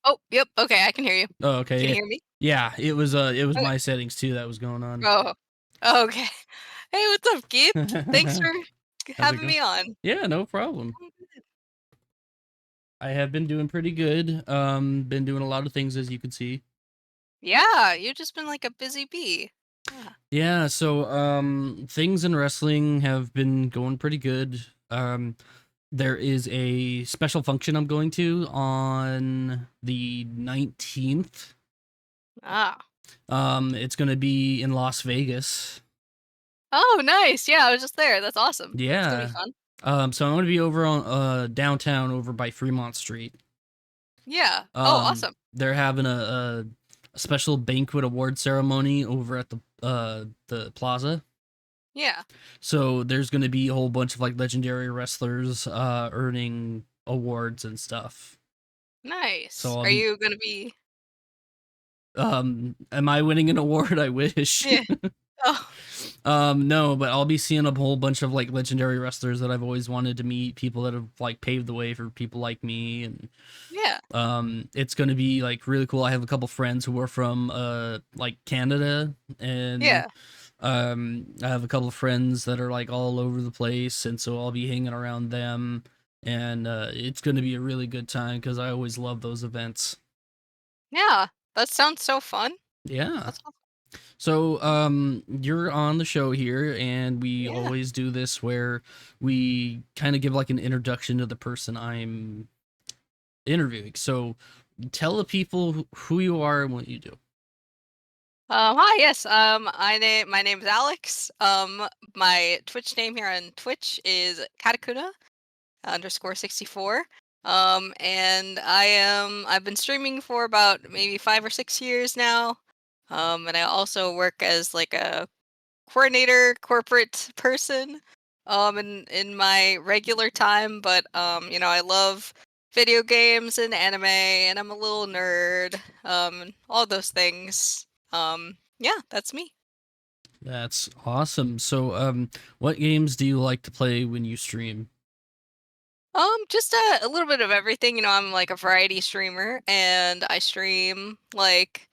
Oh, yep. Okay, I can hear you. Oh, Can you okay. hear me? Yeah, it was Okay. my settings too that was going on. Oh. Okay. Hey, what's up, Keith? Thanks for How's it having going? me on. Yeah, no problem. I'm good. I have been doing pretty good. Been doing a lot of things as you can see. Yeah, you've just been like a busy bee. Yeah. Yeah, so things in wrestling have been going pretty good. There is a special function I'm going to on the 19th. Ah. It's going to be in Las Vegas. Oh, nice. Yeah, I was just there. That's awesome. That's gonna be Yeah. fun. So I'm going to be over on downtown over by Fremont Street. Yeah. Oh, awesome. They're having a special banquet award ceremony over at the plaza. Yeah. So there's going to be a whole bunch of like legendary wrestlers earning awards and stuff. So Nice. I'll Are be you gonna be am I winning an award? I wish. Yeah. Oh, No, but I'll be seeing a whole bunch of like legendary wrestlers that I've always wanted to meet, people that have like paved the way for people like me, and yeah. it's going to be like really cool. I have a couple friends who are from like Canada, and Yeah. I have a couple of friends that are like all over the place, and so I'll be hanging around them, and it's going to be a really good time because I always love those events. Yeah. That sounds so fun. Yeah. That's awesome. So, you're on the show here, and we Yeah. always do this where we kind of give like an introduction to the person I'm interviewing. So, tell the people who you are and what you do. Hi, yes. My name's Alex. My Twitch name here on Twitch is Katakuna underscore 64. And I've been streaming for about maybe 5 or 6 years now. And I also work as like a coordinator, corporate person, in my regular time. But I love video games and anime, and I'm a little nerd. And all those things. Yeah, that's me. That's awesome. So, what games do you like to play when you stream? Just a little bit of everything. I'm like a variety streamer, and I stream like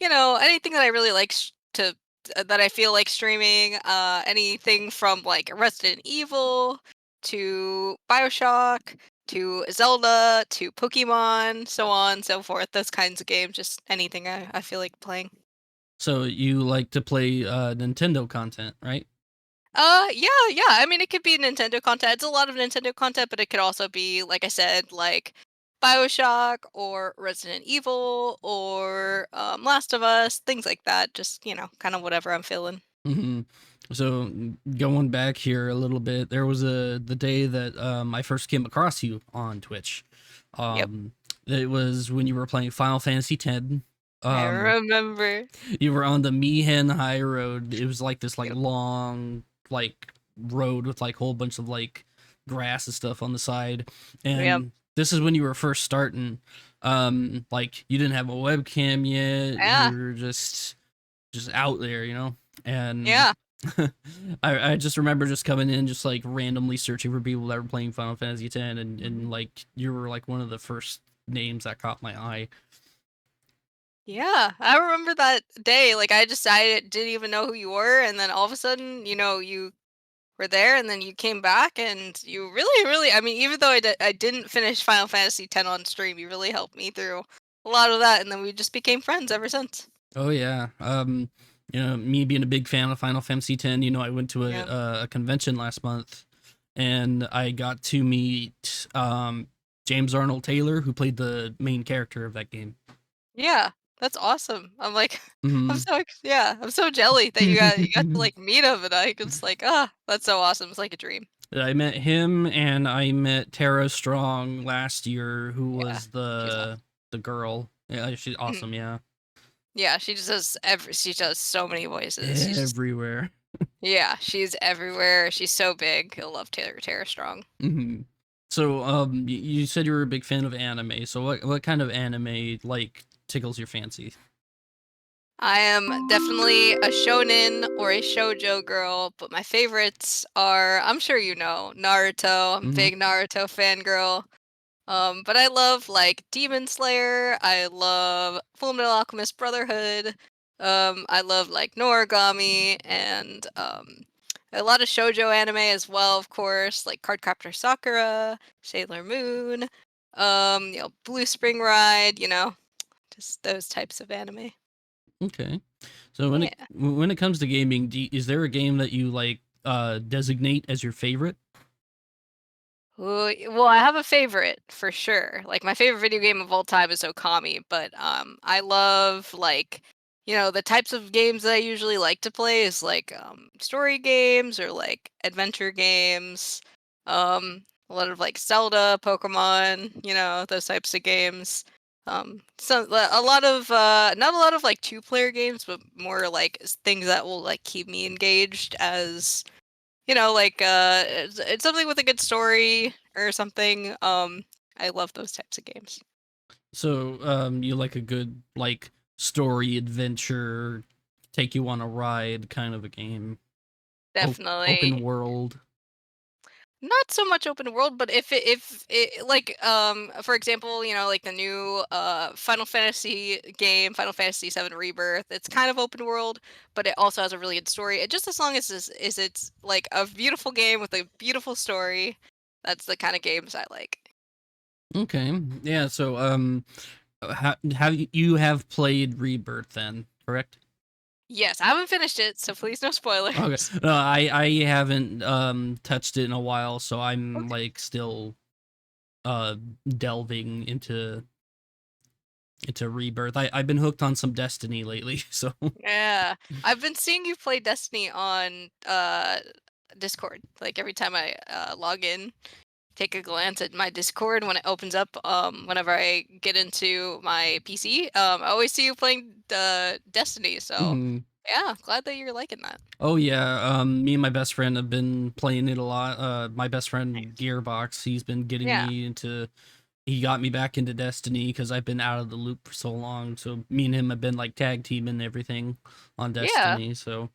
anything that I really like that I feel like streaming. Anything from like Resident Evil to BioShock to Zelda to Pokemon, so on and so forth. Those kinds of games. Just anything I feel like playing. So, you like to play Nintendo content, right? Yeah, yeah. I mean, it could be Nintendo content. It's a lot of Nintendo content, but it could also be, like I said, like BioShock or Resident Evil or Last of Us, things like that. Just kind of whatever I'm feeling. hmm So, going back here a little bit, there was the day that I first came across you on Twitch. Yep, Um, it was when you were playing Final Fantasy X. I Um, remember. you were on the Mihen High Road. It was like this like Yep, long like road with like a whole bunch of like grass and stuff on the side. yep, And this is when you were first starting. Like you didn't have a webcam yet. You yeah, were just out there, you know? And yeah. I just remember just coming in, just like randomly searching for people that were playing Final Fantasy X, and like you were like one of the first names that caught my eye. Yeah, I remember that day. Like, I didn't even know who you were, and then all of a sudden, you were there, and then you came back, and you really, really. I mean, even though I didn't finish Final Fantasy X on stream, you really helped me through a lot of that, and then we just became friends ever since. Oh yeah. Me being a big fan of Final Fantasy X, I went to Yeah, a convention last month, and I got to meet James Arnold Taylor, who played the main character of that game. yeah, that's awesome. I'm like, hmm yeah, I'm so jelly that you got to like meet him, and I was like, that's so awesome. It's like a dream. I met him, and I met Tara Strong last year, who Yeah, was she's awesome. the girl. Yeah, she's Mhm. awesome. Yeah, Yeah, she does so many voices. She's just everywhere. Yeah, she's everywhere. She's so big. I love Tara Strong. hmm So, you said you were a big fan of anime. So, what kind of anime like tickles your fancy? I am definitely a shonen or a shoujo girl, but my favorites are, I'm sure you know, Naruto. I'm a hmm big Naruto fangirl. But I love like Demon Slayer. I love Fullmetal Alchemist Brotherhood. I love like Noragami and a lot of shoujo anime as well, of course, like Cardcaptor Sakura, Sailor Moon, Blue Spring Ride. Just those types of anime. Okay. So Yeah. when it comes to gaming, is there a game that you like designate as your favorite? Well, I have a favorite for sure. Like my favorite video game of all time is Okami, but I love like the types of games that I usually like to play is like story games or like adventure games. A lot of like Zelda, Pokemon, those types of games. A lot of not a lot of like two-player games, but more like things that will like keep me engaged as like it's something with a good story or something. I love those types of games. So you like a good like story adventure, take you on a ride kind of a game. Open Definitely. world. Not so much open world, but if it like for example, like the new Final Fantasy game, Final Fantasy 7 Rebirth, it's kind of open world, but it also has a really good story. It just as long as it's like a beautiful game with a beautiful story, that's the kind of games I like. Okay. Yeah, so have you have played Rebirth then, correct? Yes, I haven't finished it, so please no Okay. spoilers. No, I haven't touched it in a while, so I'm Okay. like still uh delving into Rebirth. I've been hooked on some Destiny lately, so Yeah. I've been seeing you play Destiny on Discord. Like every time I log in, take a glance at my Discord when it opens up whenever I get into my PC. I always see you playing Destiny, so mhm. yeah, glad that you're liking that. Oh yeah, me and my best friend have been playing it a lot. My best friend Nice. Gearbox, he's been getting Yeah. me into he got me back into Destiny because I've been out of the loop for so long. So me and him have been like tag teaming everything on Yeah. Destiny. So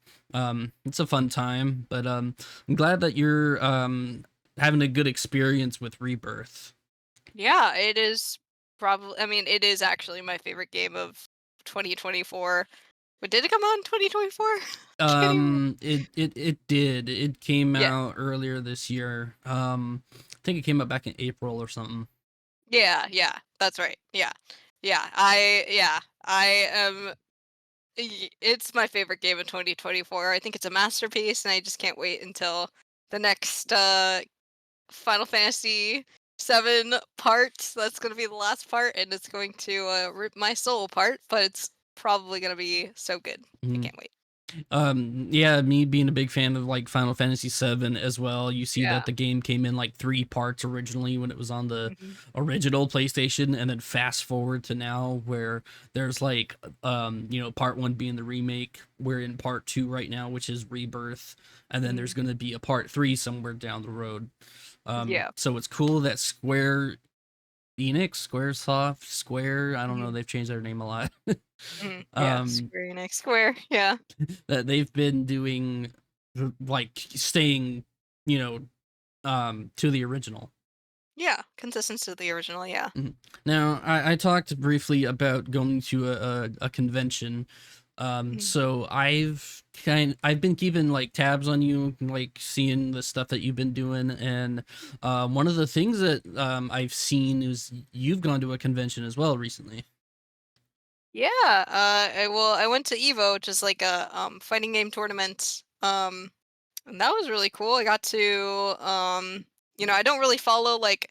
it's a fun time. But I'm glad that you're having a good experience with Rebirth. Yeah, it is probably I mean, it is actually my favorite game of 2024. But did it come out in 2024? Can't even remember. It did. It came Yeah. out earlier this year. I think it came out back in April or something. Yeah, yeah, that's right. Yeah. Yeah, I am it's my favorite game of 2024. I think it's a masterpiece and I just can't wait until the next Final Fantasy 7 part. That's going to be the last part and it's going to rip my soul apart, but it's probably going to be so good. I Mhm. can't wait. Yeah, me being a big fan of like Final Fantasy 7 as well. You see Yeah. that the game came in like 3 parts originally when it was on the Mhm. original PlayStation, and then fast forward to now where there's like part 1 being the remake. We're in part 2 right now, which is Rebirth, and then there's Mhm. going to be a part 3 somewhere down the road. Yeah. So it's cool that Squaresoft, Square, I don't know, Mhm. they've changed their name a lot. Mhm. Yeah, um Square Enix Square. Yeah. that they've been doing like staying, you know, to the original. Yeah, consistent to the original, yeah. Mhm. Now, I talked briefly about going to a convention. Mhm. So I've been keeping like tabs on you, like seeing the stuff that you've been doing, and one of the things that I've seen is you've gone to a convention as well recently. Yeah, I went to Evo, which is like a fighting game tournament. And that was really cool. I got to I don't really follow like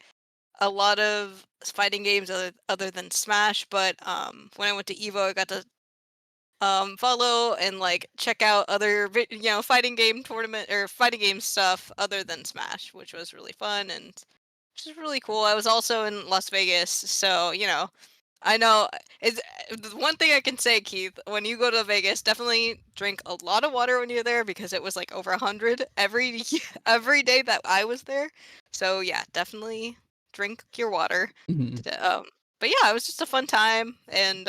a lot of fighting games other than Smash, but when I went to Evo, I got to follow and like check out other fighting game tournament or fighting game stuff other than Smash, which was really fun and which is really cool. I was also in Las Vegas, so I know it's the one thing I can say, Keith. When you go to Vegas, definitely drink a lot of water when you're there because it was like over 100 every every day that I was there. So yeah, definitely drink your water. Mhm. D- Um, but yeah, it was just a fun time, and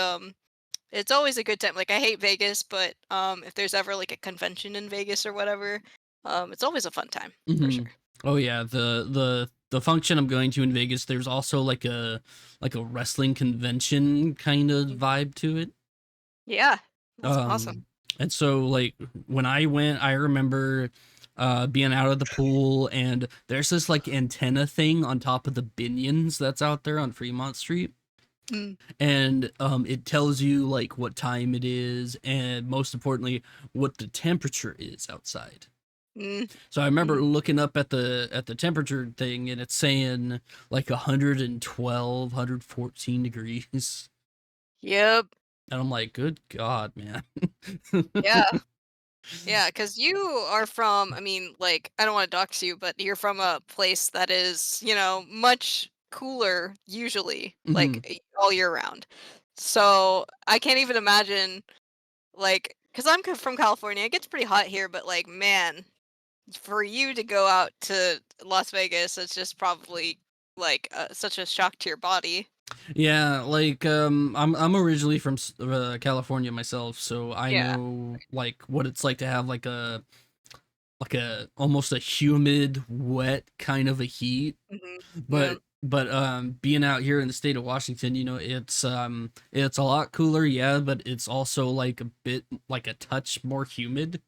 it's always a good time. Like I hate Vegas, but if there's ever like a convention in Vegas or whatever, it's always a fun time for Mhm. sure. Oh yeah, the the function I'm going to in Vegas, there's also like a wrestling convention kind of vibe to it. Yeah, that's awesome. Um, and so like when I went, I remember being out of the pool, and there's this like antenna thing on top of the Binions that's out there on Fremont Street, Mm, and it tells you like what time it is, and most importantly, what the temperature is outside. mm, So I remember mm. looking up at the temperature thing, and it's saying like 112, 114 degrees. Yep. And I'm like, good God, man. Yeah. Yeah, because you are from, I mean, like, I don't want to dox you, but you're from a place that is, much cooler usually, like Mhm. all year round. So I can't even imagine, like, because from California, it gets pretty hot here, but like, man, for you to go out to Las Vegas, it's just probably like such a shock to your body. Yeah, like I'm originally from California myself, so I Yeah. know like what it's like to have like a almost a humid, wet kind of a heat. Yeah. But being out here in the state of Washington, it's a lot cooler, yeah, but it's also like a bit like a touch more humid.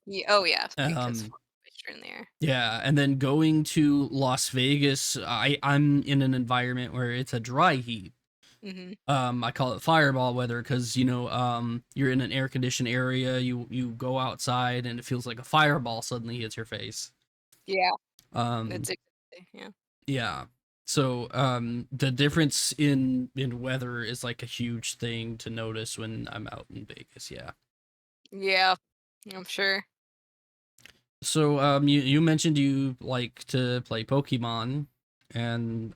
Yeah. Oh yeah, because Um moisture in the air. yeah, and then going to Las Vegas, I'm in an environment where it's a dry heat. Hmm. I call it fireball weather because you're in an air conditioned area. You go outside and it feels like a fireball suddenly hits your face. Yeah. Um, It's exactly. Yeah. yeah. So the difference in weather is like a huge thing to notice when I'm out in Vegas. Yeah. Yeah. I'm sure. So you mentioned you like to play Pokemon, and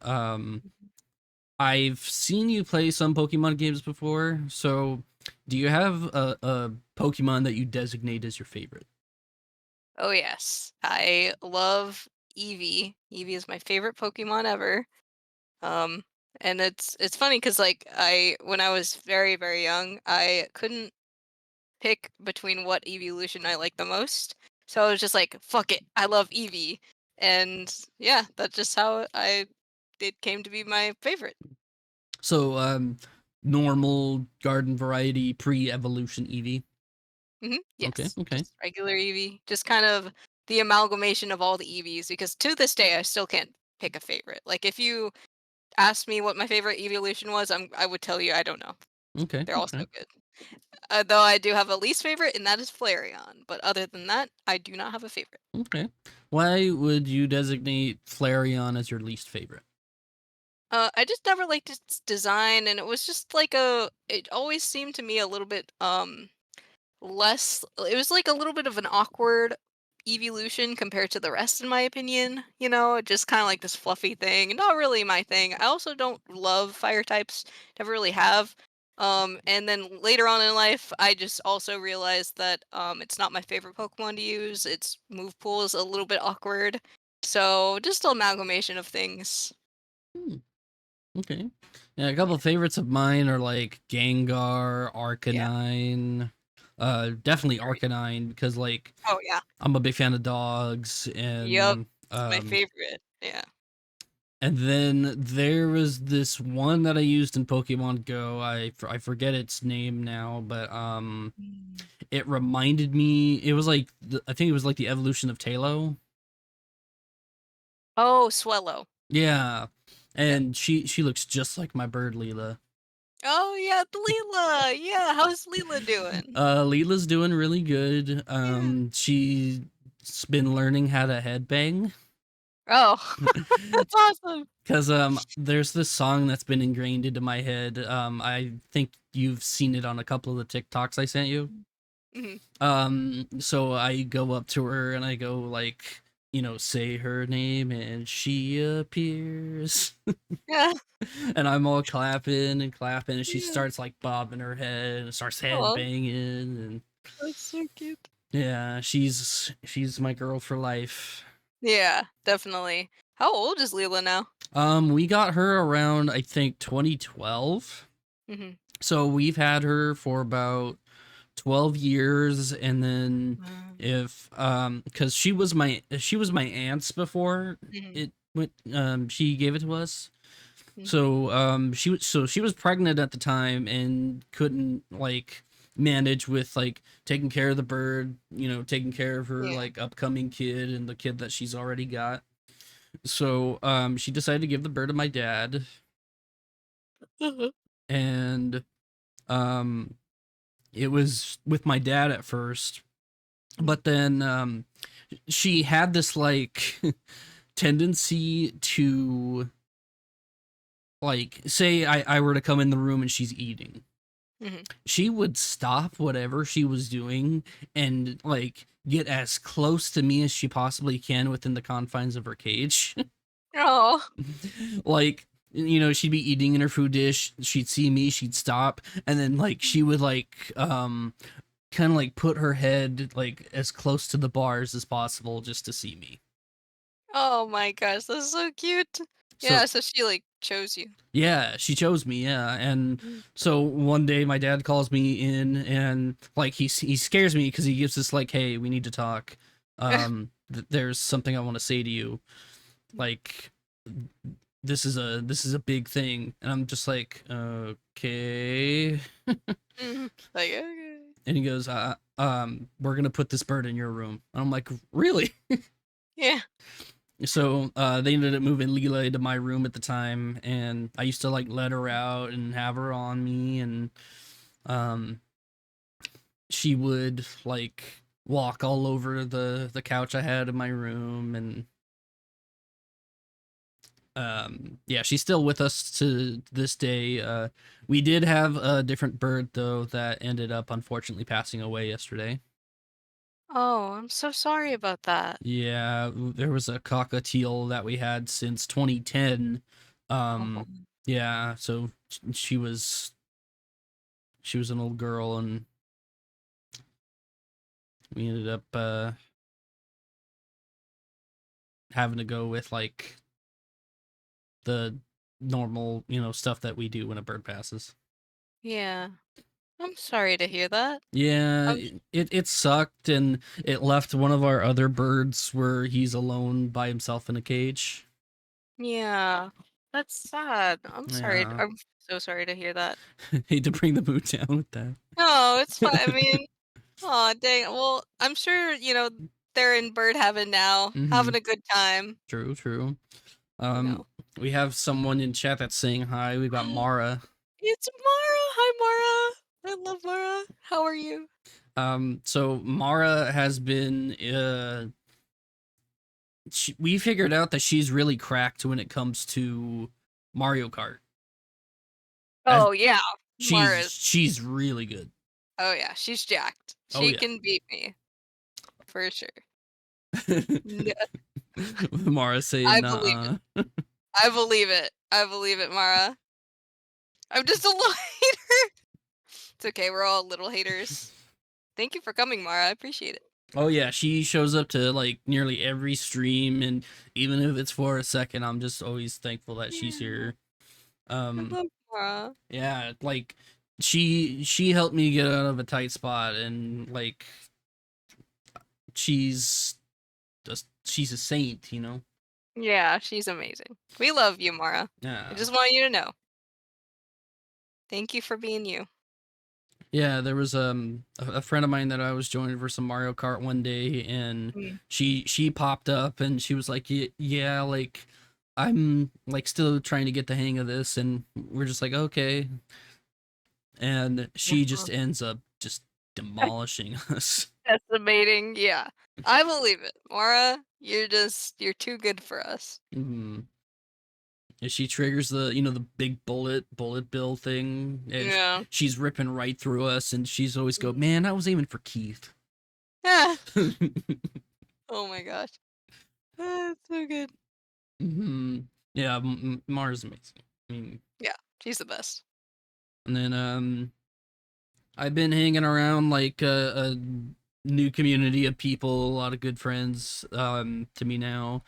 I've seen you play some Pokemon games before. So do you have a Pokemon that you designate as your favorite? Oh yes, I love Eevee. Eevee is my favorite Pokemon ever. Um, and it's funny because like when I was very very young, I couldn't pick between what evolution I like the most. So I was just like, fuck it, I love Eevee, and yeah, that's just how it came to be my favorite. So normal garden variety pre-evolution Eevee. Okay, Yes, okay, just regular Eevee, just kind of the amalgamation of all the Eevees. Because to this day, I still can't pick a favorite. Like if you asked me what my favorite evolution was, I would tell you I don't know. okay, They're all so okay, good. Though I do have a least favorite, and that is Flareon. But other than that, I do not have a favorite. okay. Why would you designate Flareon as your least favorite? I just never liked its design, and it was just like it always seemed to me a little bit less. It was like a little bit of an awkward evolution compared to the rest, in my opinion. Just kind of like this fluffy thing. Not really my thing. I also don't love fire types. Never really have. And then later on in life, I just also realized that it's not my favorite Pokemon to use. Its move pool is a little bit awkward. So just an amalgamation of things. Hmm, okay. Yeah, a couple Yeah. of favorites of mine are like Gengar, Yeah. Arcanine. Definitely Great. Arcanine because like Oh yeah. I'm a big fan of dogs, Yep. It's my favorite. Yeah. and then there was this one that I used in Pokemon Go. I forget its name now, but Mm. it reminded me. It was like I think it was like the evolution of Talo. Oh, Swellow. Yeah, Yep. and she looks just like my bird Leela. Oh yeah, Leela. Yeah, how's Leela doing? Leela's doing really good. Yeah. She's been learning how to headbang. Oh, that's awesome. Because there's this song that's been ingrained into my head. I think you've seen it on a couple of the TikToks I sent you. Mhm. So I go up to her and I go like, say her name and she appears. Yeah. And I'm all clapping and clapping, and she Yeah. starts like bobbing her head and starts head Oh, banging, and that's so cute. yeah, she's my girl for life. Yeah, definitely. How old is Leela now? We got her around I think 2012. Mhm. So we've had her for about 12 years, and then Wow. if because she was my aunt's before Mhm. it she gave it to us. Mhm. So she was pregnant at the time and couldn't like manage with like taking care of the bird, taking care of her Yeah. like upcoming kid and the kid that she's already got. So she decided to give the bird to my dad, Mhm. and um it was with my dad at first, but then she had this like tendency to like say I were to come in the room and she's eating, Mhm. she would stop whatever she was doing and like get as close to me as she possibly can within the confines of her cage. Oh. Like, she'd be eating in her food dish, she'd see me, she'd stop, and then like she would like kind of like put her head like as close to the bars as possible just to see me. Oh my gosh, that's so cute. So Yeah, so she, like, chose you. yeah, she chose me. Yeah, and Mm. so one day my dad calls me in, and like he scares me because he gives this like, "Hey, we need to talk. There's something I want to say to you. Like, this is a big thing." And I'm just like, "Okay." Mhm. Like, "Okay." And he goes, we're gonna put this bird in your room." And I'm like, "Really?" Yeah. So they ended up moving Leela into my room at the time, and I used to like let her out and have her on me, and um, she would like walk all over the couch I had in my room, and yeah, she's still with us to this day. We did have a different bird though that ended up unfortunately passing away yesterday. Oh, I'm so sorry about that. Yeah, there was a cockatiel that we had since 2010. Oh. Yeah, so she was an old girl, and we ended up having to go with like the normal, stuff that we do when a bird passes. Yeah. I'm sorry to hear that. Yeah, I'm it sucked, and it left one of our other birds where he's alone by himself in a cage. Yeah. That's sad. Yeah. I'm so sorry to hear that. Hate to bring the mood down with No, it's fine. I that. mean, oh dang. Well, I'm sure, they're in bird heaven now, Hmm. having a good time, True, true. you Um, know. we have someone in chat that's saying hi. We got Mara. It's Mara. Hi, Mara. I love Mara. How are you? So Mara has been we figured out that she's really cracked when it comes to Mario Kart. As Oh, yeah. she's Mara. she's really good. Oh, yeah. She's jacked. Oh She yeah. can beat me for sure. Yeah, Mara saying I believe it. nah. I believe it. I believe it, Mara. I'm just a little hater. It's okay. We're all little haters. Thank you for coming, Mara. I appreciate it. Oh yeah, she shows up to like nearly every stream, and even if it's for a second, I'm just always thankful that she's Yeah. here. I Um love Mara. yeah, like she helped me get out of a tight spot, and like she's she's a saint. Yeah, she's amazing. We love you, Mara. I Yeah. just want you to know. Thank you for being you. Yeah, there was a friend of mine that I was joining for some Mario Kart one day, and Mm. she popped up and she was like, yeah, like I'm like still trying to get the hang of this," and we're just like, "Okay." And she Uh-huh. just ends up just demolishing us. Estimating, yeah. I believe it. Mara, you're too good for us. Mhm. And she triggers the big bullet bill thing, and Yeah. she's ripping right through us, and she's always go, "Man, I was aiming for Keith." Ah, oh my gosh. Ah, it's so good. Hmm. Yeah, Mars amazing. I mean, Yeah, she's the best. and then I've been hanging around like a new community of people, a lot of good friends to me now.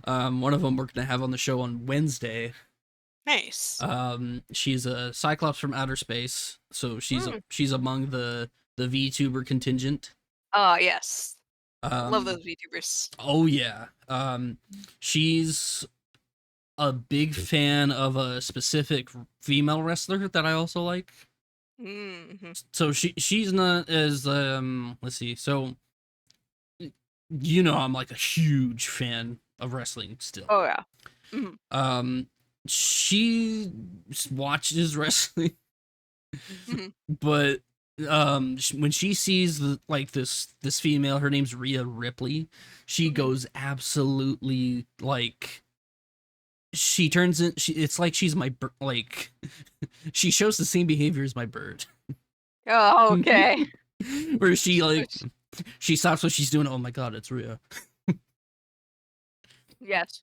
One of them we're gonna have on the show on Wednesday. Nice. She's a Cyclops from outer space, so Mm. she's among the VTuber contingent. Ah, yes. Love Um, those VTubers. oh yeah. She's a big fan of a specific female wrestler that I also like. Mm-hmm. So she's not as let's see. So you know I'm like a huge fan of wrestling still. Oh yeah. Hmm. Um she watches wrestling, Hmm. but when she sees like this female, her name's Rhea Ripley, she Hmm. goes absolutely like she turns in it's like she's my like she shows the same behavior as my bird. Oh, okay. Where she like Which- she stops what she's doing. Oh my god, it's Rhea. Yes.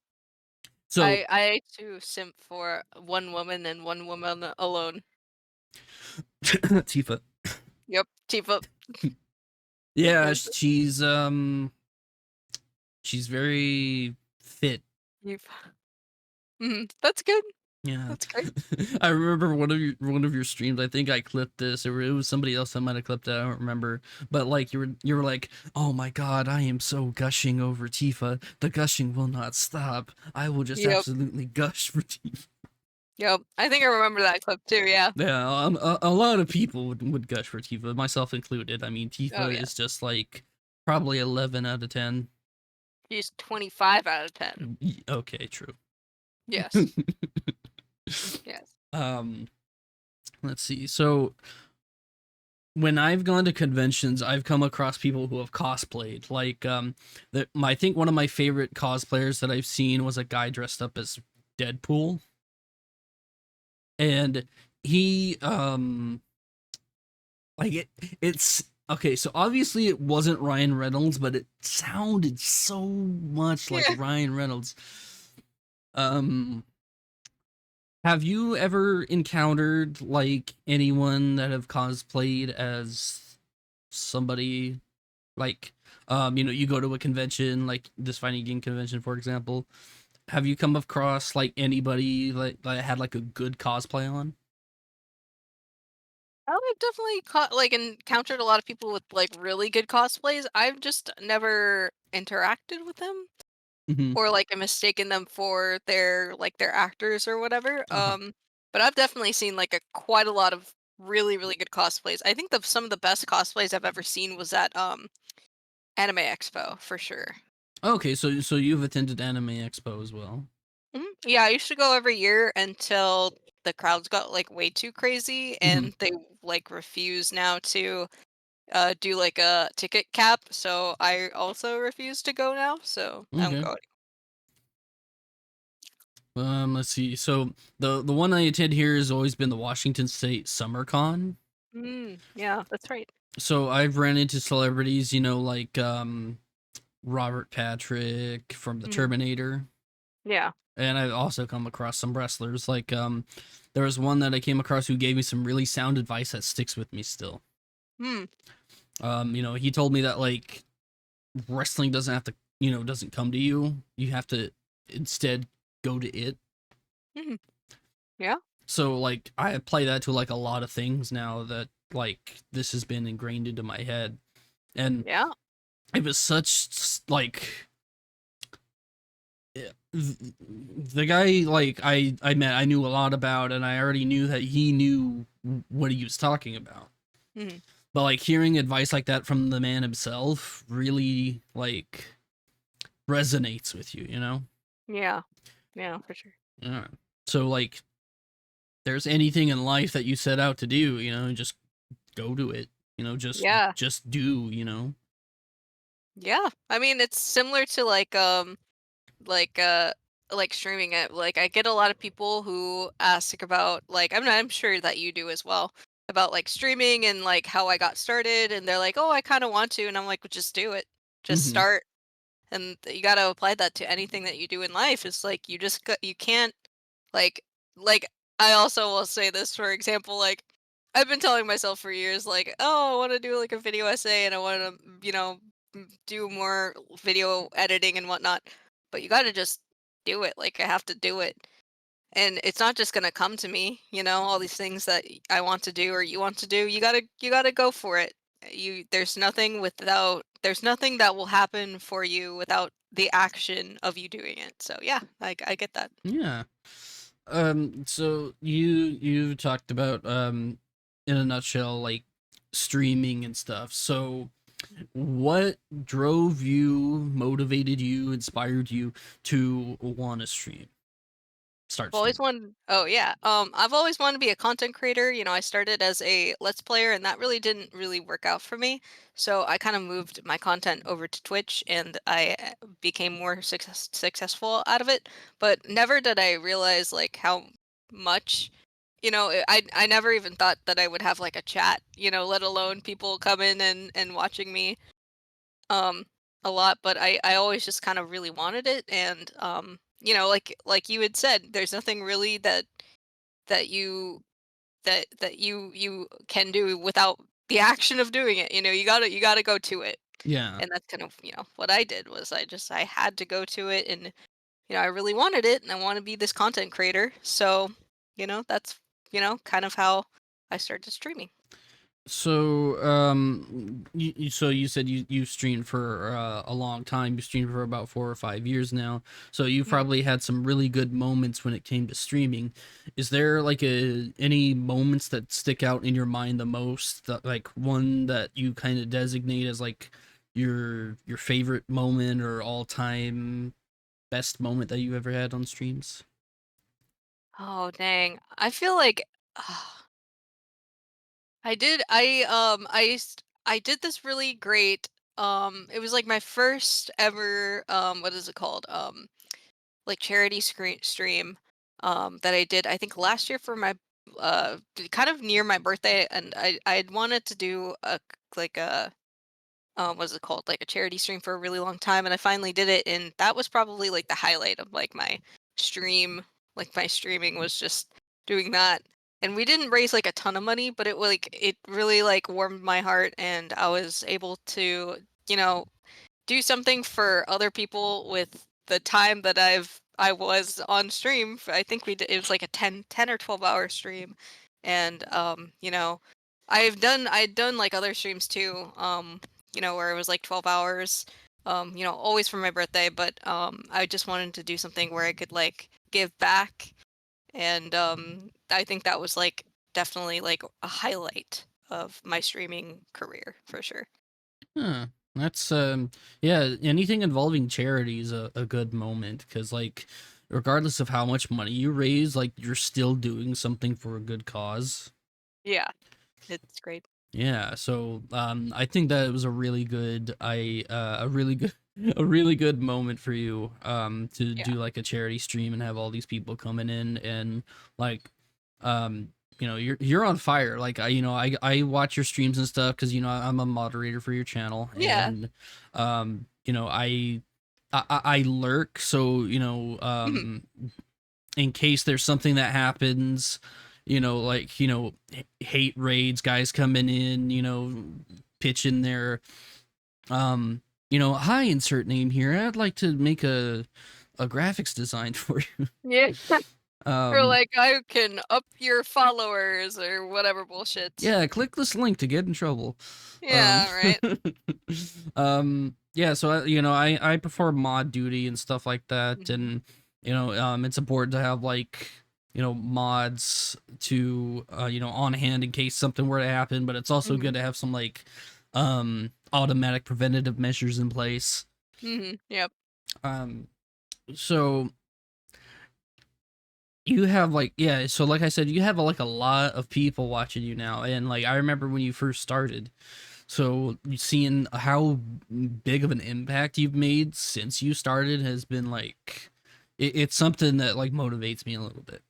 So I too simp for one woman and one woman alone. Tifa. Yep. Tifa. Yeah, Yes. she's very fit. Tifa. Mhm. That's good. Yeah. That's great. I remember one of your streams, I think I clipped this, or it was somebody else that might have clipped it, I don't remember. But like you were like, "Oh my god, I am so gushing over Tifa. The gushing will not stop. I will just Yep. absolutely gush for Tifa." Yep. I think I remember that clip too. Yeah. Yeah, a lot of people would gush for Tifa, myself included. I mean, Oh Tifa yeah. is just like probably 11 out of 10. She's 25 out of 10. Okay, true. Yes. Yes. um, let's see. So when I've gone to conventions, I've come across people who have cosplayed. Like, I think one of my favorite cosplayers that I've seen was a guy dressed up as Deadpool, and he, like it's okay. So obviously it wasn't Ryan Reynolds, but it sounded so much like Yeah. Ryan Reynolds. Um, have you ever encountered like anyone that have cosplayed as somebody like you know, you go to a convention like this fighting game convention, for example. Have you come across like anybody like that had like a good cosplay on? I've definitely like encountered a lot of people with like really good cosplays. I've just never interacted with them Mm-hmm. or like mistaken them for their actors or whatever. Uh-huh. But I've definitely seen like a quite a lot of really really good cosplays. I think some of the best cosplays I've ever seen was at Anime Expo for sure. Okay, so you've attended Anime Expo as well. Mhm. Yeah, I used to go every year until the crowds got like way too crazy Mm-hmm. and they like refuse now to do like a ticket cap, so I also refuse to go now, so I don't Okay. go. Let's see. So the one I attend here has always been the Washington State Summer Con. Yeah, that's right. So I've ran into celebrities, you know, like Robert Patrick from the Mhm. Terminator, Yeah. and I've also come across some wrestlers. Like there was one that I came across who gave me some really sound advice that sticks with me still. Mm. You know, he told me that like wrestling doesn't have to, you know, doesn't come to you. You have to instead go to it. Mhm. Yeah. So like I apply that to like a lot of things now that like this has been ingrained into my head. And Yeah. it was such like the guy like I met, I knew a lot about, and I already knew that he knew what he was talking about. Mhm. But like hearing advice like that from the man himself really like resonates with you, you know? Yeah. Yeah, for sure. Yeah. So like there's anything in life that you set out to do, you know, just go to it. You know, Yeah. just do, you know. Yeah. I mean, it's similar to like like streaming it. Like I get a lot of people who ask about like I'm sure that you do as well about like streaming and like how I got started and they're like, "Oh, I kind of want to." And I'm like, well, "Just do it. Just Mhm. start." And you got to apply that to anything that you do in life. It's like you can't like like I also will say this for example, like I've been telling myself for years like, "Oh, I want to do like a video essay and I want to, do more video editing and whatnot." But you got to just do it. Like I have to do it. And it's not just going to come to me, all these things that I want to do or you want to do. You got to go for it. There's nothing that will happen for you without the action of you doing it. So yeah, I get that. Yeah. So you talked about in a nutshell like streaming and stuff. So what drove you, motivated you, inspired you to want to start I've always streaming? wanted oh, yeah, I've always wanted to be a content creator. I started as a Let's Player, and that really didn't really work out for me, so I kinda moved my content over to Twitch, and I, became more successful out of it, but never did I realize, like, how much I never even thought that I would have, like, a chat, let alone people coming and watching me, um, a lot, but I always just kind of really wanted it, and like you had said, there's nothing really that you that you can do without the action of doing it. You gotta go to it, Yeah. and that's kind of what I did was I had to go to it, and I really wanted it, and I want to be this content creator, so that's kind of how I started streaming. So, so you said you streamed for a long time. You streamed for about 4 or 5 years now. So you've Mhm. probably had some really good moments when it came to streaming. Is there like any moments that stick out in your mind the most? That, like one that you kind of designate as like your favorite moment or all time best moment that you ever had on streams? Oh dang, I feel like. I did this really great, it was like my first ever, what is it called? Like charity stream, that I did, I think last year for my, kind of near my birthday, and I'd wanted to do like a, what is it called? Like a charity stream for a really long time, and I finally did it, and that was probably like the highlight of like my stream. Like my streaming was just doing that. And we didn't raise like a ton of money, but it really like warmed my heart, and I was able to, you know, do something for other people with the time that I was on stream. I think it was like a 10 or 12-hour stream. And I'd done like other streams too, where it was like 12 hours, always for my birthday, but I just wanted to do something where I could like give back, and I think that was like definitely like a highlight of my streaming career for sure. Huh. That's yeah, anything involving charity is a good moment because like regardless of how much money you raise, like you're still doing something for a good cause. Yeah, it's great. Yeah, so I think that it was a really good a really good a really good moment for you to Yeah. do like a charity stream and have all these people coming in and like you're on fire. Like I watch your streams and stuff cuz I'm a moderator for your channel Yeah. and I lurk so Mhm. in case there's something that happens, like, hate raids, guys coming in, pitching their, hi, insert name here. I'd like to make a graphics design for you. Yeah. Or Um, like, "I can up your followers," or whatever bullshit. yeah, click this link to get in trouble. Um, Yeah, right. yeah, so I perform mod duty and stuff like that, Mhm. and it's important to have like mods to on hand in case something were to happen, but it's also Mhm. good to have some like automatic preventative measures in place. Mhm. Yep. Um, so you have like yeah, so like I said, you have like a lot of people watching you now, and like I remember when you first started. So seeing how big of an impact you've made since you started has been like it's something that like motivates me a little bit.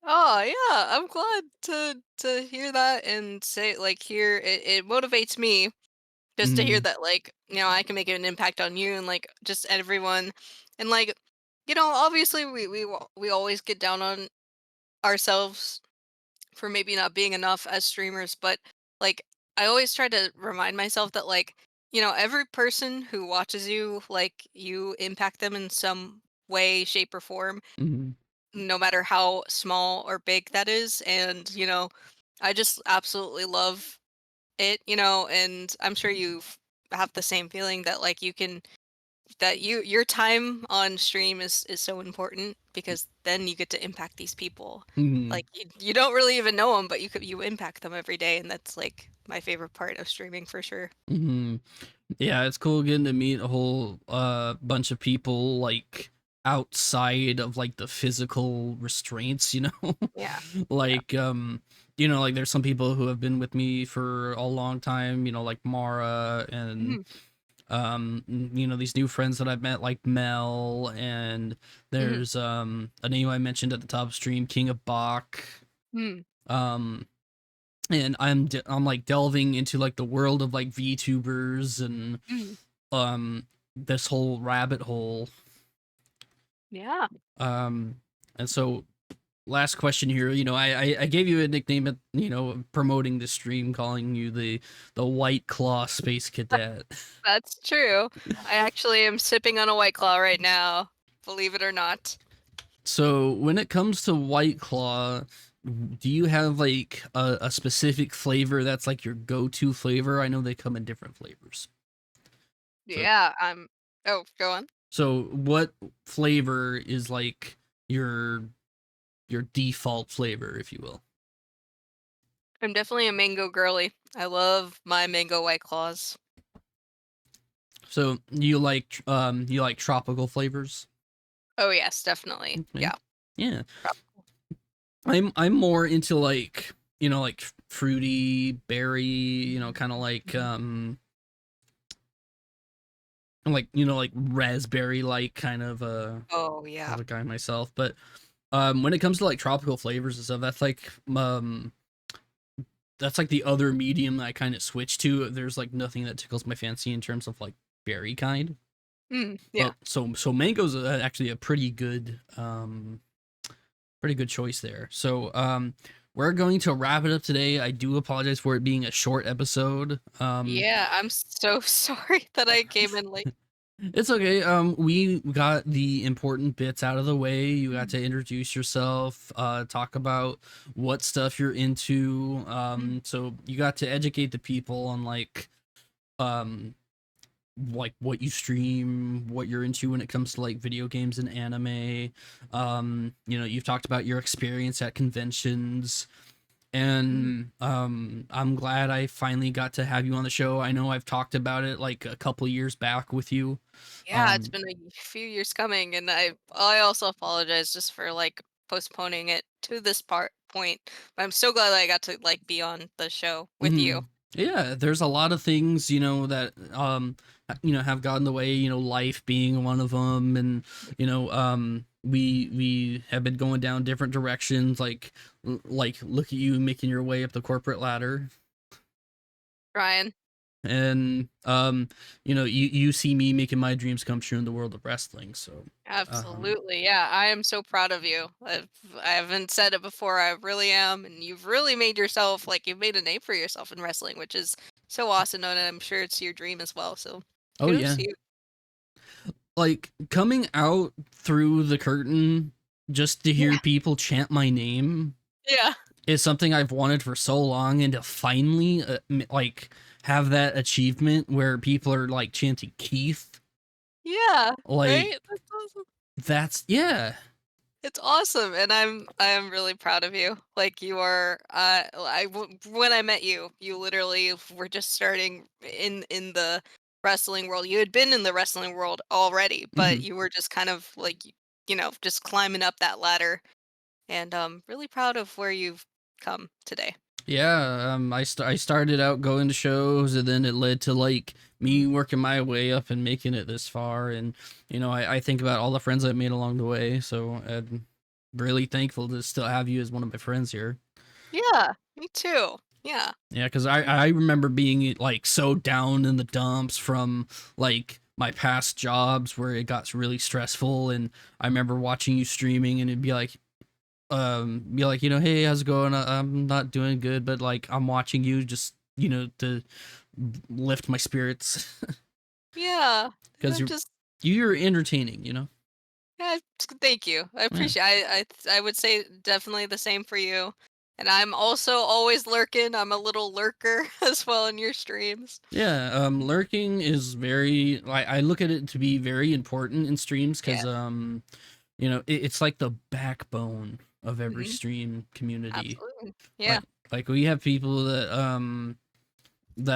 Oh, yeah, I'm glad to hear that and say like, hear it motivates me just to hear Mm, that, like, I can make an impact on you and, like, just everyone. And, like, obviously, we always get down on ourselves for maybe not being enough as streamers, but, like, I always try to remind myself that, like, every person who watches you, like, you impact them in some way, shape, or form, mhm. no matter how small or big that is. And, I just absolutely love it, and I'm sure you have the same feeling that, like, you can that your time on stream is so important because then you get to impact these people. Mhm, Like you don't really even know them, but you impact them every day, and that's like my favorite part of streaming for sure. mhm. Yeah, it's cool getting to meet a whole bunch of people like outside of like the physical restraints, you know? Yeah. Yeah. Like like there's some people who have been with me for a long time, like Mara and Mhm. these new friends that I've met like Mel, and Mhm. there's a name I mentioned at the top stream, King of Bach. Mm. Um and I'm like delving into like the world of like VTubers and Mm. um this whole rabbit hole. Yeah. Um and so last question here, I gave you a nickname at promoting the stream, calling you the White Claw Space Cadet. That's true. I actually am sipping on a White Claw right now, believe it or not. So when it comes to White Claw, do you have like a specific flavor that's like your go-to flavor? I know they come in different flavors. So Yeah, I'm oh, go on. so what flavor is like your default flavor, if you will? I'm definitely a mango girly. I love my mango White Claws. So you like tropical flavors? Oh, yes, definitely. Okay. Yeah. Yeah. Tropical. I'm more into like, like fruity, berry, kind of like, like raspberry like Oh, kind yeah. of a guy myself, but when it comes to like tropical flavors and stuff, that's like the other medium that I kind of switch to. There's like nothing that tickles my fancy in terms of like berry kind. Mm, yeah. But so mango's actually a pretty good choice there. So we're going to wrap it up today. I do apologize for it being a short episode. Yeah, I'm so sorry that I came in late. It's okay. We got the important bits out of the way. You got Mm, to introduce yourself, talk about what stuff you're into. mm. So you got to educate the people on um, like what you stream, what you're into when it comes to like video games and anime. You've talked about your experience at conventions, Mhm. and I'm glad I finally got to have you on the show. I know I've talked about it like a couple years back with you. Yeah, it's Um, been a few years coming, and I also apologize just for, like, postponing it to this point, but I'm so glad that I got to, like, be on the show with you. mhm. Yeah, there's a lot of things, that have gotten in the way, life being one of them, and we have been going down different directions, like look at you making your way up the corporate ladder, Ryan. and you see me making my dreams come true in the world of wrestling. So um Absolutely, yeah, I am so proud of you. I haven't said it before, I really am, and you've really made yourself like, you've made a name for yourself in wrestling, which is so awesome, and I'm sure it's your dream as well, so oh kudos yeah, to you. like coming out through the curtain just to Yeah, hear people chant my name yeah, is something I've wanted for so long, and to finally like have that achievement where people are like chanting Keith, yeah, like right? That's awesome. that's yeah. It's awesome, and I am really proud of you. Like you are, when I met you, you literally were just starting in the wrestling world. You had been in the wrestling world already, but Hmm. you were just kind of like, just climbing up that ladder. And really proud of where you've come today. Yeah, I started out going to shows, and then it led to like me working my way up and making it this far. And I think about all the friends I've made along the way, so I'm really thankful to still have you as one of my friends here. Yeah, me too. Yeah. Yeah, because I remember being like so down in the dumps from like my past jobs where it got really stressful, and I remember watching you streaming, and it'd be like, hey, how's it going? I'm not doing good, but like I'm watching you just to lift my spirits Yeah. because I'm just you're entertaining. yeah, thank you. I Yeah. appreciate I would say definitely the same for you. And I'm also always lurking. I'm a little lurker as well in your streams. Yeah, lurking is very I look at it to be very important in streams because Yes. it's like the backbone of every Mhm. stream community. Absolutely. Yeah. Like we have people that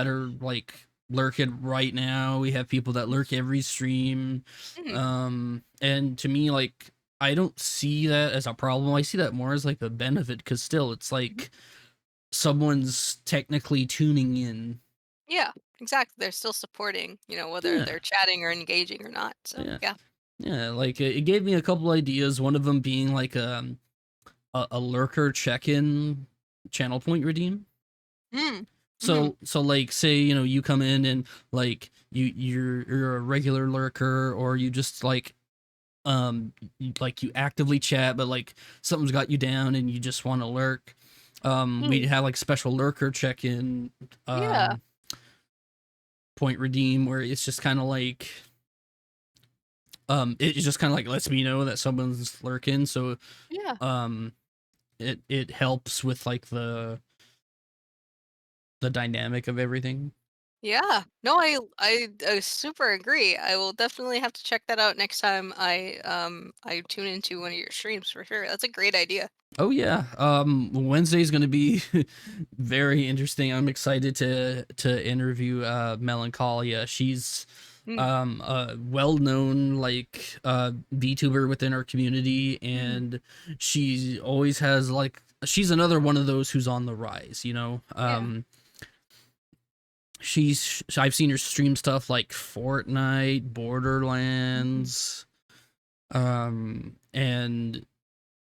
are like lurking right now. We have people that lurk every stream. Mhm. And to me, like, I don't see that as a problem. I see that more as like a benefit because still it's Mhm. like someone's technically tuning in. Yeah, exactly. They're still supporting, whether Yeah. they're chatting or engaging or not. So, Yeah. yeah. Yeah, like it gave me a couple ideas. One of them being like a lurker check-in channel point redeem. Mm. Mhm. So like say you come in and like you're a regular lurker, or you just like you actively chat, but like something's got you down and you just want to lurk. We Mm. have like special lurker check-in Yeah. um point redeem where it's just kind of like it just kind of like lets me know that someone's lurking. So Yeah. um it helps with like the dynamic of everything. Yeah. No, I super agree. I will definitely have to check that out next time I tune into one of your streams for sure. That's a great idea. Oh yeah. Wednesday's gonna be very interesting. I'm excited to interview Melancholia. She's Mm. a well-known like VTuber within our community, Mm. and she always has like she's another one of those who's on the rise, you know. Yeah. I've seen her stream stuff like Fortnite, Mhm. Borderlands, and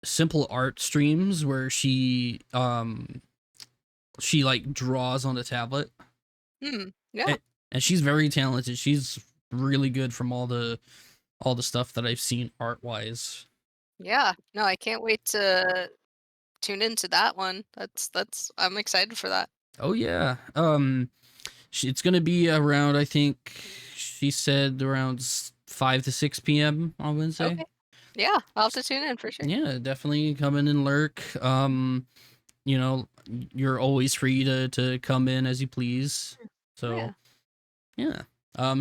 simple art streams where she like draws on a tablet. Mm. Yeah. and, and she's very talented. She's really good from all the stuff that I've seen art wise. Yeah. No, I can't wait to tune into that one. That's I'm excited for that. Oh yeah. It's gonna be around, I think she said around 5 to 6 p.m. on Wednesday. Okay. Yeah, I'll have to tune in for sure. Yeah, definitely come in and lurk. You know, you're always free to come in as you please. So Yeah. yeah.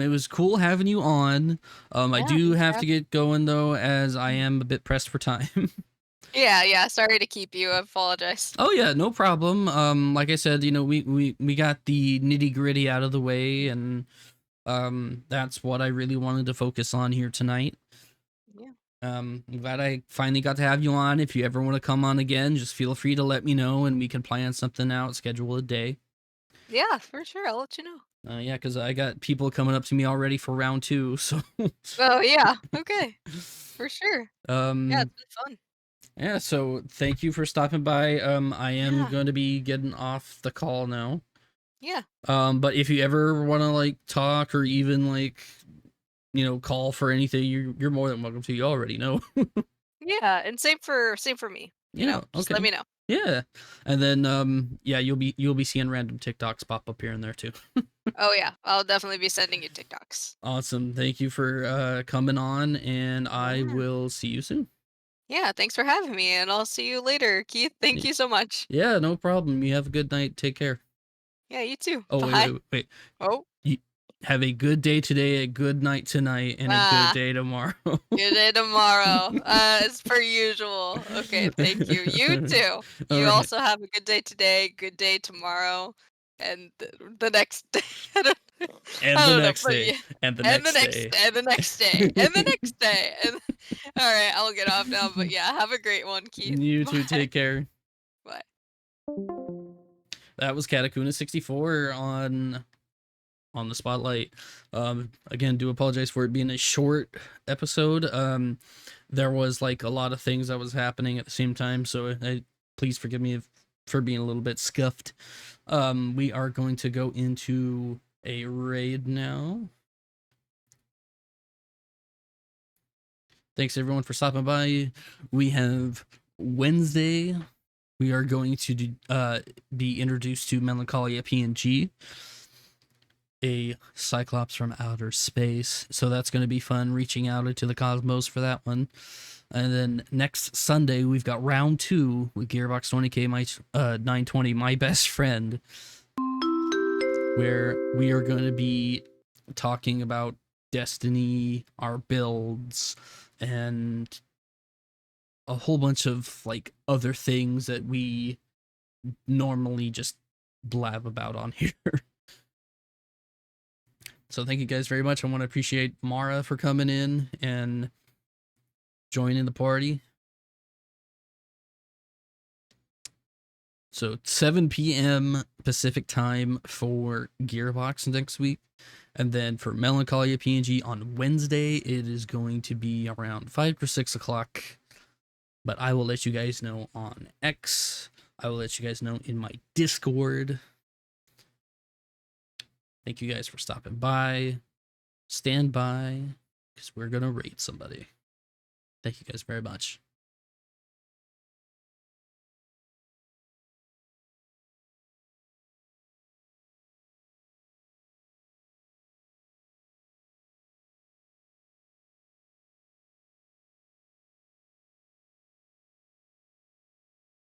It was cool having you on. I Yeah, do thanks for have to having get going though, as I me. am a bit pressed for time. Yeah, yeah, sorry to keep you, I apologize. Oh yeah, no problem. Like I said, we got the nitty gritty out of the way, and that's what I really wanted to focus on here tonight. Yeah. I'm glad I finally got to have you on. If you ever want to come on again, just feel free to let me know, and we can plan something out, schedule a day. Yeah, for sure, I'll let you know. Yeah, because I got people coming up to me already for round two. So, Oh, yeah, okay, for sure. Yeah, um, it's been fun. yeah. So thank you for stopping by. I am Yeah, going to be getting off the call now. yeah, But if you ever want to like talk or even like call for anything, you're more than welcome to. You already know. yeah, and same for me, Yeah. just let Okay. me know. Yeah. And then yeah, you'll be seeing random TikToks pop up here and there too. Oh, yeah, I'll definitely be sending you TikToks. Awesome. Thank you for coming on, and I Yeah. will see you soon. Yeah, thanks for having me, and I'll see you later, Keith. Thank Y- you so much. Yeah, no problem. You have a good night. Take care. Yeah, you too. Oh, wait, Bye. wait, wait. Oh, You have a good day today, a good night tonight, and a good ah. day tomorrow. Good day tomorrow, as per usual. Okay, thank you. You too. All You right. also have a good day today, good day tomorrow, and the next day. I don't, And I the don't know, next but day, yeah, and the and the next next, day. and the next day, and the next day, and all right, I'll get off now. But yeah, have a great one, Keith. You two Bye. take care. Bye. That was Katakuna 64 on the spotlight. Again, do apologize for it being a short episode. There was like a lot of things that was happening at the same time, so please forgive me for being a little bit scuffed. We are going to go into a raid now. Thanks everyone for stopping by. We have Wednesday. We are going to be introduced to Melancholia PNG, a Cyclops from outer space. So that's going to be fun, reaching out into the cosmos for that one. And then next Sunday, we've got round 2 with Gearbox 20K, my 920, my best friend, where we are going to be talking about Destiny, our builds, and a whole bunch of like other things that we normally just blab about on here. So thank you guys very much. I want to appreciate Mara for coming in and joining the party. So 7 p.m. Pacific time for Gearbox next week. And then for Melancholia PNG on Wednesday, it is going to be around 5 or 6 o'clock. But I will let you guys know on X. I will let you guys know in my Discord. Thank you guys for stopping by. Stand by, because we're going to raid somebody. Thank you guys very much.